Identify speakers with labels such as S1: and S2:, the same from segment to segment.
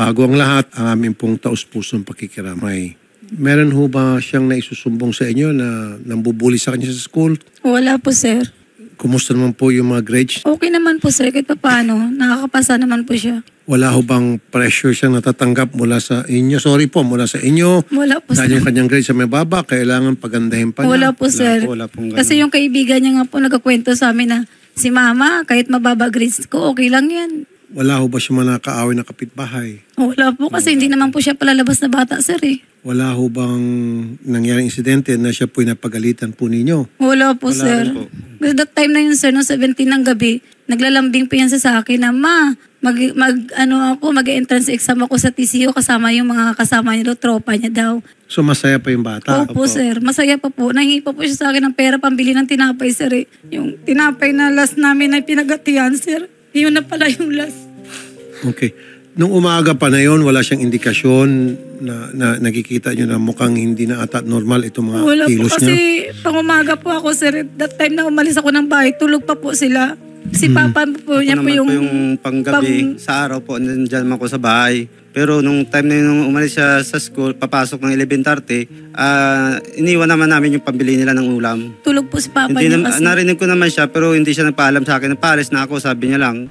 S1: Bago ang lahat, ang aming pong taus-pusong pakikiramay. Meron ho ba siyang naisusumbong sa inyo na nambubuli sa kanya sa school?
S2: Wala po, sir.
S1: Kumusta naman po yung mga grades?
S2: Okay naman po, sir. Kahit paano, nakakapasa naman po siya.
S1: Wala ho bang pressure siyang natatanggap mula sa inyo? Sorry po, mula sa inyo.
S2: Wala po,
S1: Dahil
S2: sir.
S1: yung kanyang grades sa may baba, kailangan pagandahin pa niya.
S2: Wala po, sir.
S3: Wala pong ganun.
S2: Kasi yung kaibigan niya nga po nagkakwento sa amin na si mama, kahit mababa grades ko, okay lang yan.
S1: Wala ho ba siya manakaaway na kapitbahay?
S2: Wala po kasi hindi naman po siya palalabas na bata, sir eh.
S1: Wala ho bang nangyaring insidente na siya po'y napagalitan po ninyo?
S2: Wala po, sir.
S3: rin po.
S2: Kasi that time na yun, sir, no 17 ng gabi, naglalambing po yan sa akin na, ma, mag-entrance exam ako sa TCU kasama yung mga kasama niya daw, tropa niya daw.
S1: So masaya pa yung bata?
S2: Opo, sir. Masaya pa po. Nahingi pa po siya sa akin ng pera pambili ng tinapay, sir eh. Yung tinapay na last namin ay pinagatihan, sir. Yun na pala yung last.
S1: Okay. Nung umaga pa na yun, wala siyang indikasyon na nakikita nyo na mukhang hindi na ata normal itong mga
S2: Wala po
S1: kilos
S2: kasi
S1: niya?
S2: pang umaga po ako, sir. That time na umalis ako ng bahay, tulog pa po sila. Si Papa po niya po
S3: Ako naman
S2: yung...
S3: po yung panggabi, sa araw po, nandiyan naman ko sa bahay. Pero nung time na yun, umalis siya sa school, papasok ng 11:30, iniwan naman namin yung pambili nila ng ulam.
S2: Tulog po si Papa
S3: Hindi
S2: niya
S3: na,
S2: kasi.
S3: narinig ko naman siya, pero hindi siya nagpaalam sa akin. Pares na ako, sabi niya lang.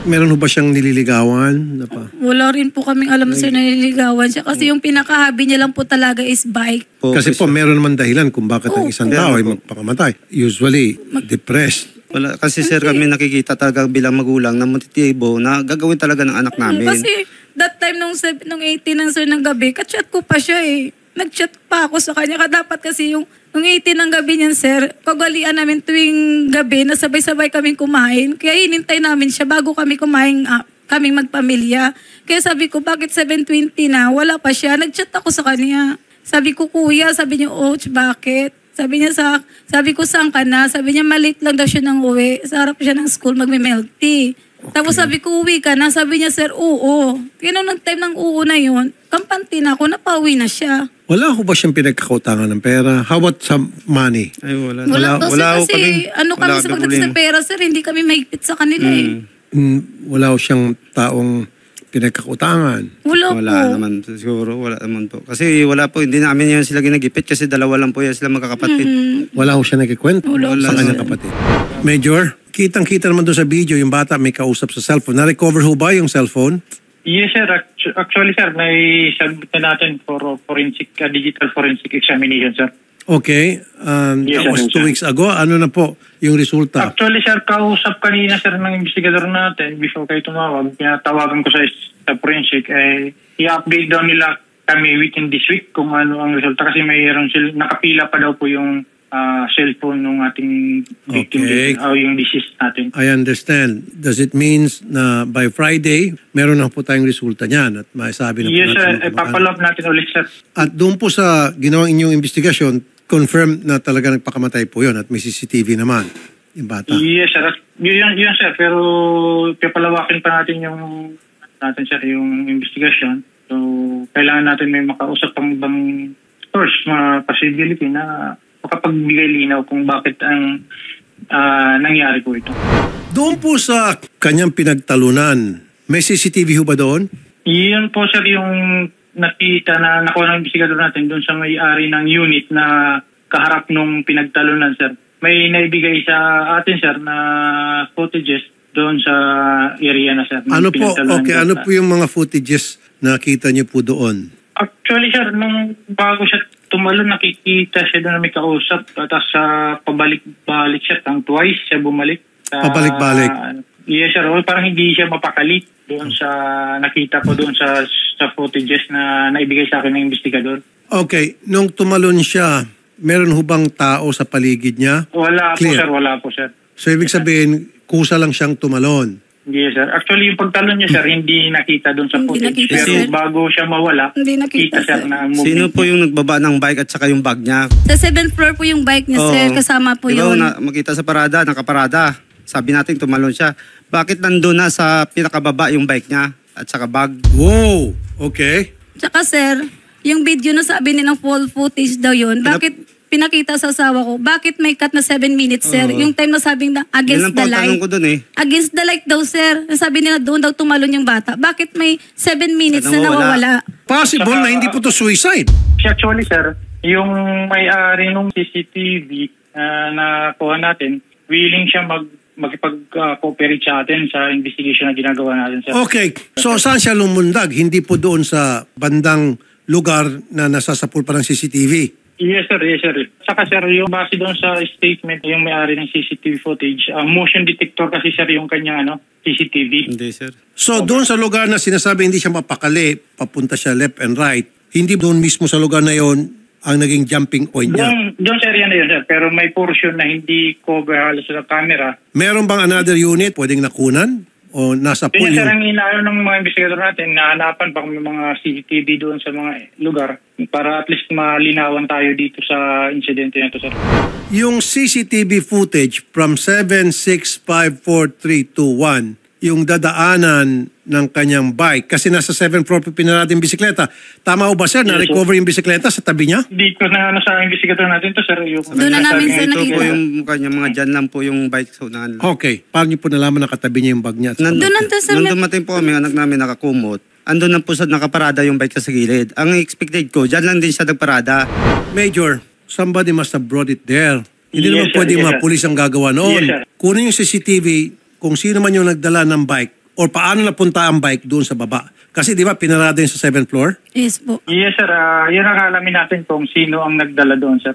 S1: Meron ho ba siyang nililigawan?
S2: Wala rin po kaming alam, sir, na nililigawan siya. Kasi yung pinakahabi niya lang po talaga is bike.
S1: Kasi po, meron naman dahilan kung bakit ang isang tao ay magpakamatay. Usually, depressed.
S3: Wala, kasi sir, kami nakikita talaga bilang magulang na motibo na gagawin talaga ng anak namin.
S2: Kasi that time nung 18 ng sir ng gabi, kachat ko pa siya eh. Nag-chat pa ako sa kanya. Dapat kasi yung 18 ng gabi niyan, sir, pagwalian namin tuwing gabi na sabay-sabay kaming kumain. Kaya hinintay namin siya bago kami kumain, kaming magpamilya. Kaya sabi ko, bakit 7:20 na? Wala pa siya. Nag-chat ako sa kanya. Sabi ko, kuya, sabi niya, bakit? Sabi ko, saan ka na? Sabi niya, malit lang daw siya ng uwi. Sa harap siya ng school, magme-milk tea. Okay. Tapos sabi ko, uwi ka na? Sabi niya, sir, oo. Kaya nung time ng oo na yun, kampante na ako, napauwi na siya.
S1: Wala ho ba siyang pinagkakautangan ng pera? How about some money?
S3: Ay, wala.
S2: Wala po, sir,
S3: ho
S2: kasi kami sa pagdating sa pera, sir, hindi kami mahigpit sa kanila eh.
S1: Wala ho siyang taong pinagkakautangan?
S2: Wala po.
S3: naman, siguro, wala naman po. Kasi wala po, hindi namin yan sila ginagipit kasi dalawa lang po yan sila magkakapatid.
S1: Wala ho siya nagkikwento sa kanyang kapatid. Major, kitang-kita naman doon sa video yung bata may kausap sa cellphone. Na-recover ho ba yung cellphone?
S4: Yes, sir. Actually, sir, submit na natin for digital forensic examination, sir.
S1: Okay.
S4: Yes,
S1: That was
S4: sir.
S1: 2 weeks ago. Ano na po yung resulta?
S4: Actually, sir, kausap kanina, sir, ng investigador natin before kayo tumawag. Pinatawagan ko sa forensic. I-update daw nila kami within this week kung ano ang resulta. Kasi mayroon sila, nakapila pa daw po yung cellphone ng ating victim,
S1: Okay.
S4: yung deceased natin.
S1: I understand. Does it means na by Friday, meron na po tayong resulta niyan at masabi na po
S4: Yes, sir.
S1: natin.
S4: Papalop natin ulit, sir.
S1: At doon po sa ginawang inyong investigasyon, confirm na talaga nagpakamatay po yun at may CCTV naman yung bata.
S4: Yes, sir. Yun, sir. Pero papalawakin pa natin yung investigation. So, kailangan natin may makausap pang ibang source, mga possibility na makapagbigay linaw kung bakit ang nangyari po ito.
S1: Doon po sa kanyang pinagtalunan, may CCTV ho ba doon?
S4: Yun po, sir, yung nakita na nakuha ng investigador natin doon sa may-ari ng unit na kaharap nung pinagtalunan, sir. May naibigay sa atin, sir, na footages doon sa area na, sir.
S1: Ano po? Okay, ano po yung mga footages na nakita niyo po doon?
S4: Actually, sir, nung bago siya tumalon, nakikita siya doon na may kausap. Tapos pabalik-balik siya. Twice siya bumalik.
S1: Pabalik-balik?
S4: Yes, sir. Parang hindi siya mapakali doon sa nakita ko doon sa footages na naibigay sa akin ng investigador.
S1: Okay, nung tumalon siya, meron ho bang tao sa paligid niya?
S4: Wala po,
S1: Clear.
S4: sir. Wala po, sir.
S1: So, ibig sabihin, kusa lang siyang tumalon.
S4: Yes, sir. Actually, yung pagtalon niya, sir, hindi nakita doon sa
S2: Hindi
S4: footage.
S2: nakita,
S4: Pero
S2: sir.
S4: bago siya mawala,
S2: Hindi nakita,
S4: sir,
S2: sir.
S4: na movement.
S3: Sino po yung nagbaba ng bike at saka yung bag niya?
S2: Sa 7th floor po yung bike niya, sir. Kasama po
S3: Diba,
S2: yun.
S3: makita sa parada, nakaparada. Sabi natin tumalon siya. Bakit nandun na sa pinakababa yung bike niya at saka bag?
S1: Wow! Okay.
S2: Tsaka, sir, yung video na sabi nilang full footage daw yun, bakit pinakita sa asawa ko, bakit may cut na 7 minutes, sir? Yung time na sabing na
S3: Yan
S2: against
S3: lang po
S2: the
S3: ang tanong
S2: light.
S3: ko dun eh.
S2: Against the light daw, sir. Sabi nila doon daw tumalon yung bata. Bakit may 7 minutes na nawawala?
S1: Possible na hindi po to suicide.
S4: Actually, sir, yung may-ari ng CCTV na kuha natin, willing siya makipag-cooperate sa atin sa investigation na ginagawa natin, sir.
S1: Okay. So saan siya lumundag? Hindi po doon sa bandang lugar na nasasapul pa ng CCTV.
S4: Yes, sir. Yes, sir. Saka, sir, yung base doon sa statement, yung may-ari ng CCTV footage, motion detector kasi, sir, yung kanyang CCTV.
S3: Hindi, sir.
S1: So doon sa lugar na sinasabi hindi siya mapakali, papunta siya left and right, hindi doon mismo sa lugar na yon ang naging jumping point niya.
S4: Doon sa area na yun, sir. Pero may portion na hindi cover halos sa camera.
S1: Meron bang another unit pwedeng nakunan? O nasa pool
S4: Yun, sir,
S1: yun?
S4: ang inaano ng mga investigator natin, nahanapan pa kami mga CCTV doon sa mga lugar para at least malinawan tayo dito sa insidente na ito, sir.
S1: Yung CCTV footage from 7654321, yung dadaanan ng kanyang bike, kasi nasa 7th floor po pinarada yung bisikleta. Tama o ba, sir? Na-recover yung bisikleta sa tabi niya?
S4: Hindi ko na sa investigator natin to, sir. Yung,
S2: Doon na namin, sir,
S3: Ito po
S2: nakita.
S3: yung kanya, mga dyan lang po yung bike sa unahan.
S1: Okay. Paano niyo po nalaman na katabi niya yung bag niya?
S3: Nandun
S2: nandun, sir,
S3: nung dumating po kami, anak namin nakakumot. Andun na po sa nakaparada yung bike sa gilid. Ang expected ko, dyan lang din siya nagparada.
S1: Major, somebody must have brought it there. Hindi
S4: Yes,
S1: naman
S4: sir.
S1: pwede
S4: Yes,
S1: mga
S4: sir.
S1: pulis ang gagawa noon.
S4: Yes, sir.
S1: Kunin yung CCTV kung sino man yung nagdala ng bike or paano napunta ang bike doon sa baba. Kasi di ba pinarada yun sa 7th floor?
S2: Yes po.
S4: Yes, sir. Yun ang alamin natin kung sino ang nagdala doon, sir.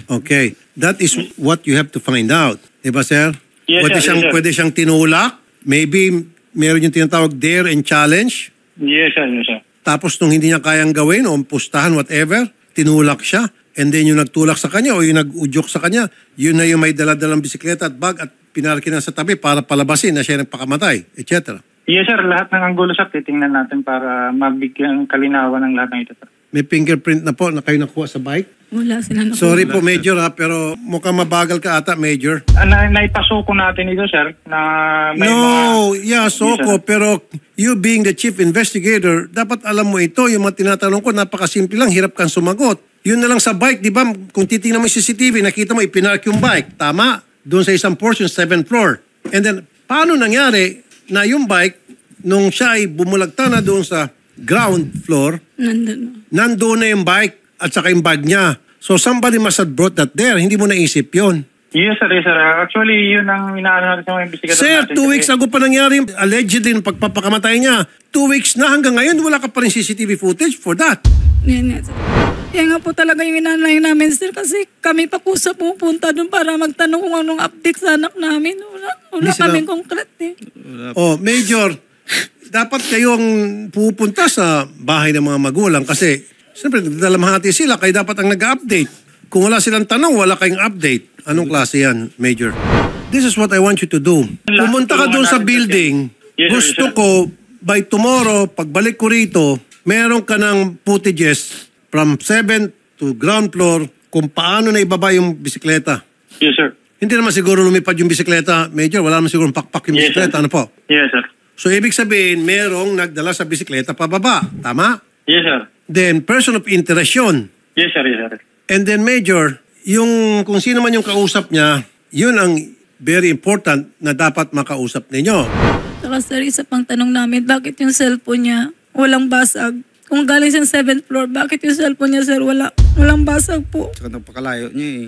S1: Okay. That is what you have to find out. Di ba, sir?
S4: Yes,
S1: Pwede
S4: sir. Yes, sir.
S1: pwede siyang tinulak. Maybe meron yung tinatawag dare and challenge.
S4: Yes, sir. Yes, sir.
S1: Tapos nung hindi niya kayang gawin o pustahan, whatever, tinulak siya. And then yung nagtulak sa kanya o yung nag-udyok sa kanya, yun na yung may daladalang bisikleta at bag at pinarkin na sa tabi para palabasin na siya nagpakamatay, etc.
S4: Yes, sir. Lahat ng anggulo, sir, titingnan natin para mabigyan kalinawan ng lahat ng ito, sir.
S1: May fingerprint na po na kayo nakuha sa bike.
S2: Wala sila na.
S1: Sorry po, Major, pero mukhang mabagal ka ata, Major.
S4: Naipasuko natin ito, sir, na may
S1: No,
S4: mga...
S1: Soko,
S4: Yes, sir.
S1: pero you being the chief investigator, dapat alam mo ito, yung mga tinatanong ko, napakasimple lang, hirap kang sumagot. Yun na lang sa bike, di ba? Kung titingnan mo yung CCTV, nakita mo, ipinark yung bike. Tama? Doon sa isang portion, 7th floor. And then, paano nangyari na yung bike, nung siya ay bumulagta na doon sa ground floor,
S2: Nandun.
S1: nandoon na yung bike at saka yung bag niya. So somebody must have brought that there. Hindi mo naisip yun.
S4: Yes, sir. Yes, sir. Actually, yun ang inaano natin sa mga investigator
S1: Sir,
S4: natin.
S1: 2 weeks ago pa nangyari yung allegedly yung pagpapakamatay niya. 2 weeks na hanggang ngayon, wala ka pa rin CCTV footage for that.
S2: Yan nga, sir. Yan nga po talaga yung inanay namin, sir. Kasi kami pa po sa pupunta doon para magtanong kung anong update sa anak namin. Wala
S1: Hindi sila-
S2: kaming concrete eh.
S1: Oh, Major, dapat kayong pupunta sa bahay ng mga magulang kasi siyempre nagdalamhati sila kaya dapat ang nag-update. Kung wala silang tanong, wala kayong update. Anong klase yan, Major? This is what I want you to do. Pumunta ka doon sa building.
S4: Yes, sir,
S1: Gusto
S4: sir.
S1: ko, by tomorrow, pagbalik ko rito, meron ka ng footages from 7th to ground floor kung paano na ibaba yung bisikleta.
S4: Yes, sir.
S1: Hindi naman siguro lumipad yung bisikleta, Major. Wala naman siguro pakpak yung
S4: Yes,
S1: bisikleta.
S4: sir.
S1: Ano po?
S4: Yes, sir.
S1: So, ibig sabihin, merong nagdala sa bisikleta pababa. Tama?
S4: Yes, sir.
S1: Then, person of interest yun.
S4: Yes, sir. Yes, sir.
S1: And then, Major, yung kung sino man yung kausap niya, yun ang very important na dapat makausap ninyo.
S2: Saka sir, isa pang tanong namin, bakit yung cellphone niya walang basag? Kung galing sa 7th floor, bakit yung cellphone niya, sir, walang basag po?
S3: Tsaka napakalayo niya eh.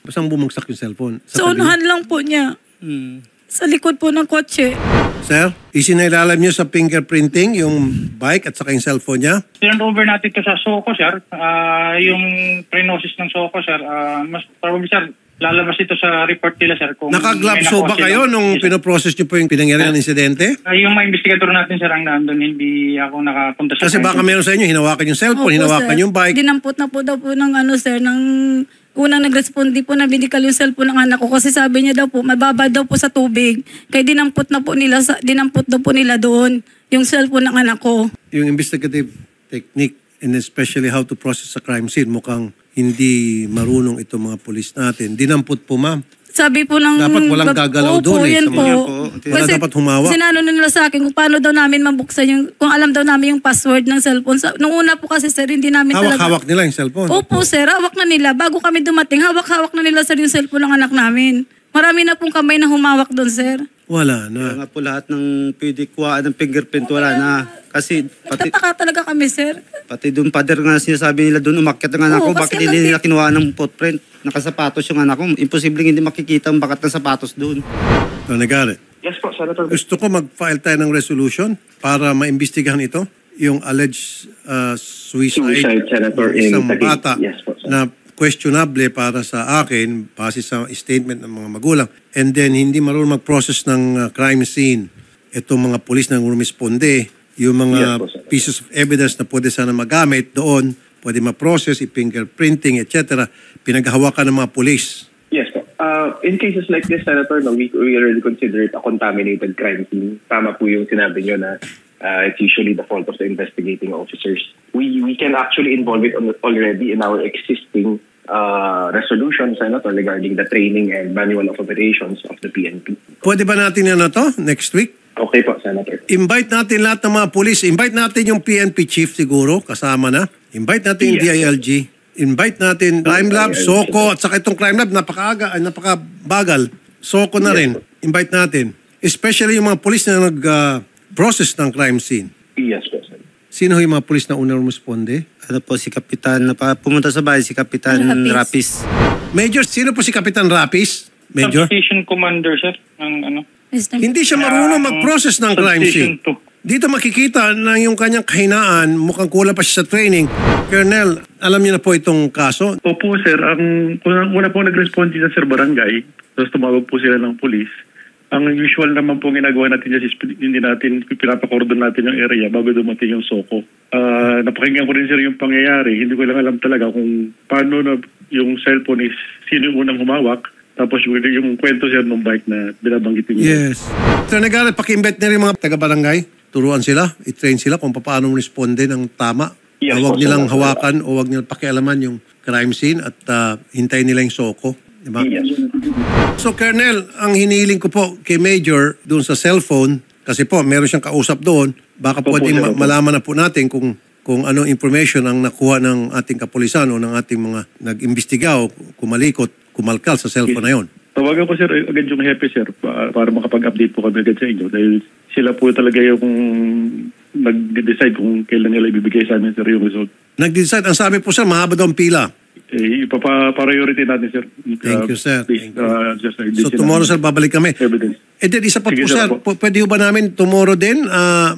S1: Saan bumagsak yung cellphone?
S2: Sa
S1: tabi
S2: unahan lang po niya. Sa likod po ng kotse.
S1: Sir, isinailalim niyo sa fingerprinting yung bike at saka yung cellphone niya?
S4: Turn over natin ito sa SOCO, sir. Yung prenosis ng SOCO, sir. Mas probably, sir, lalabas ito sa report nila, sir. Kung
S1: Naka-gloves
S4: may
S1: so
S4: nakuha
S1: ba kayo
S4: sila.
S1: nung
S4: Yes, sir.
S1: pinoprocess niyo po yung pinangyarihan ng insidente?
S4: Yung mga investigator natin, sir, ang nandun, hindi ako nakapunta sa...
S1: Kasi baka meron sa inyo, hinawakan yung cellphone,
S2: Opo,
S1: hinawakan
S2: sir.
S1: yung bike.
S2: Dinampot na po daw po ng sir, ng unang nag-respondi po na binigal yung cellphone ng anak ko kasi sabi niya daw po, mababa daw po sa tubig. Kaya dinampot daw po nila doon yung cellphone ng anak ko.
S1: Yung investigative technique and especially how to process a crime scene, mukhang hindi marunong itong mga pulis natin. Dinampot po, ma'am.
S2: Sabi po ng...
S1: Dapat walang gagalaw
S2: Opo,
S1: doon eh,
S2: yan
S1: sa
S2: po.
S1: mga-
S3: Wala
S2: Kasi
S1: dapat humawak.
S2: sinano na nila sa akin kung paano daw namin mabuksan yung... Kung alam daw namin yung password ng cellphone. Nung una po kasi sir, hindi namin talaga...
S1: Hawak-hawak nila yung cellphone.
S2: Opo sir, hawak na nila. Bago kami dumating, hawak-hawak na nila sir yung cellphone ng anak namin. Marami na pong kamay na humawak doon sir.
S1: Wala
S3: Kaya
S1: na.
S3: nga po lahat ng pwede kuhaan ng fingerprint wala na. Kasi
S2: Nagtataka talaga kami sir.
S3: pati doon pader nga sinasabi nila doon, umakyat ang anak ko.
S2: Oo, kasi
S3: Bakit hindi nila kinuha ng footprint? Nakasapatos yung anak ko. Imposibleng hindi makikita ang bakat ng sapatos doon.
S1: Nagare.
S4: Yes po, Senator.
S1: Gusto ko mag-file tayo ng resolution para maimbestigahan ito, yung alleged suicide
S5: Senator,
S1: ng isang
S5: in Taguig.
S1: bata
S5: Yes po, sir.
S1: na questionable para sa akin base sa statement ng mga magulang, and then hindi marunong mag-process ng crime scene. Itong mga pulis na rumisponde, yung mga
S5: Yes po, sir.
S1: pieces of evidence na pwede sana magamit doon, pwede ma-process, i-fingerprinting, etc. Pinaghahawakan ng mga pulis.
S5: Yes po. In cases like this, Senator, no, we really consider it a contaminated crime scene. Tama po yung sinabi nyo na it's usually the fault of the investigating officers. We can actually involve it already in our existing resolution, Senator, regarding the training and manual of operations of the PNP.
S1: Pwede ba natin yan na to next week?
S5: Okay po, Senator.
S1: Invite natin lahat ng mga pulis. Invite natin yung PNP chief siguro, kasama na. Invite natin yung
S5: Yes.
S1: DILG. Invite natin Crime Lab, SOCO, at saka itong Crime Lab, napakabagal. SOCO na rin. Invite natin. Especially yung mga pulis na nag-process ng crime scene.
S5: Yes po, Senator.
S1: Sino yung mga pulis na unang responde?
S3: Ano po si Kapitan, pumunta sa bahay si Kapitan
S2: Rapis.
S3: Rapis.
S1: Major, sino po si Kapitan Rapis? Major?
S4: Substation commander, sir, ng ano?
S1: Hindi siya marunong mag-process ng crime scene.
S4: Substation 2.
S1: Dito makikita na yung kanyang kahinaan, mukhang kulang pa siya sa training. Colonel, alam niyo na po itong kaso?
S6: Opo, sir. Ang una po nag-respond din sa Sir Barangay, tapos tumawag po sila ng pulis. Ang usual naman po ginagawa natin is hindi natin pinapakordon natin yung area bago dumating yung SOCO. Napakinggan ko rin sir yung pangyayari. Hindi ko lang alam talaga kung paano na yung cellphone is sino yung unang humawak. Tapos yung kwento sir ng bike na binabanggit niyo.
S1: Yes. Sir Nagare, paki-invite na rin mga taga-barangay. Turuan sila, i-train sila kung paano responde ng tama.
S5: Yes,
S1: Huwag
S5: po,
S1: nilang
S5: sir.
S1: hawakan o huwag nilang pakialaman yung crime scene at hintayin nila yung SOCO. Diba?
S5: Yes.
S1: So, Colonel, ang hinihiling ko po kay Major doon sa cellphone, kasi po, meron siyang kausap doon, baka
S5: Opo,
S1: pwedeng
S5: sir, opo.
S1: malaman na po natin kung anong information ang nakuha ng ating kapulisan o ng ating mga nag-imbestiga o kumalikot, kumalkal sa cellphone na yon.
S6: Tawagan ko sir agad yung hepe sir para makapag-update po kami agad sa inyo dahil sila po talaga yung nag-decide kung kailan nila ibibigay sa amin sir yung result.
S1: Nag-decide, ang sabi po sir, mahaba daw ang pila.
S6: Ipapa-priority natin sir.
S1: Thank you, sir.
S6: Please,
S1: Thank
S6: just
S1: So tomorrow sir, babalik kami.
S6: Evidence.
S1: And then isa pa
S6: Sige,
S1: po
S6: sir,
S1: sir,
S6: po.
S1: pwede ba namin tomorrow din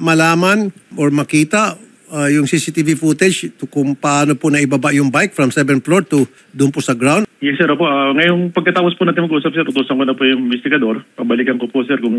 S1: malaman or makita yung CCTV footage kung paano po naibaba yung bike from 7th floor to doon po sa ground?
S6: Yes sir, po. Ngayong pagkatapos po natin mag-usap sir, tutusan ko na po yung investigador. Pabalikan ko po sir kung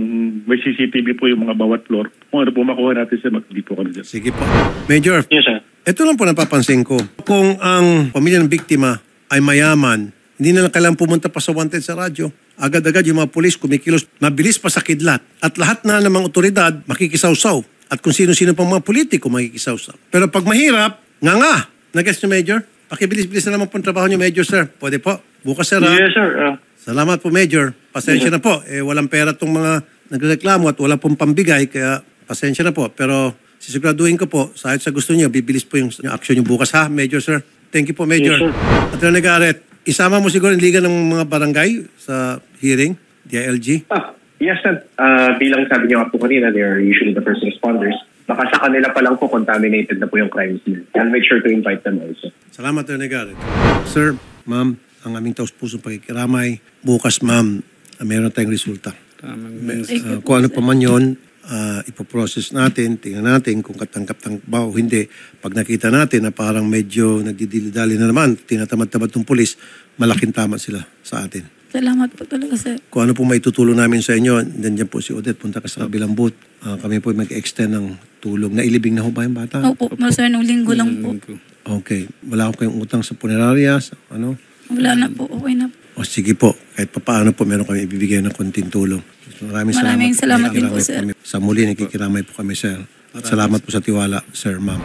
S6: may CCTV po yung mga bawat floor. Kung ano po makuha natin sir, mag-update po kami sir.
S1: Sige po. Major,
S4: Yes, sir.
S1: ito lang po napapansin ko. Kung ang pamilya ng biktima ay mayaman, hindi na lang kailangan pumunta pa sa wanted sa radyo. Agad-agad yung mga pulis kumikilos, mabilis pa sa kidlat. At lahat na ng mga otoridad makikisawsaw. At kung sino-sino pang mga politiko makikisawsaw. Pero pag mahirap, nga. Nag-guess niyo, Major? Pakibilis-bilis na naman po ang trabaho niyo, Major, sir. Pwede po. Bukas, sir, ha?
S4: Yes, sir.
S1: Salamat po, Major. Pasensya na po. Walang pera tong mga nagreklamo at wala pong pambigay, kaya pasensya na po. Pero sisiguraduhin ko po, sa gusto niyo, bibilis po yung action niyo bukas, ha, Major, sir? Thank you po, Major.
S4: Yes, sir.
S1: Attorney Garrett, isama mo siguro yung liga ng mga barangay sa hearing, DILG.
S5: Yes, sir. Bilang sabi niyo nga po kanina, they are usually the first responders. Baka sa kanila pa lang po contaminated na po yung crime scene. I'll make sure to invite them also.
S1: Salamat, Attorney Garrett. Sir, ma'am, ang aming taus-pusong pagkikiramay. Bukas, ma'am, meron tayong resulta. Kung ano pa man yun, ipoprocess natin, tingnan natin kung katangkap-tangkap ba o hindi. Pag nakita natin na parang medyo nagdidili-dali na naman, tinatamad-tamad ng pulis, malaking tama sila sa atin.
S2: Salamat po talaga sir.
S1: Kung ano po may tutulong namin sa inyo, nandiyan po si Odette, punta ka sa kabilang booth. Kami po mag-extend ng tulong. Nailibing na ho ba yung bata?
S2: Opo, sir, nung linggo lang po.
S1: Okay. Wala ko kayong utang sa punerarya, sa ano?
S2: Wala na po, okay na po.
S1: O sige po, kahit papaano po meron kami ibibigay ng konting tulong.
S2: Maraming salamat din po, sir.
S1: Sa muli, nakikiramay po kami, sir. At salamat po sa tiwala, sir, ma'am.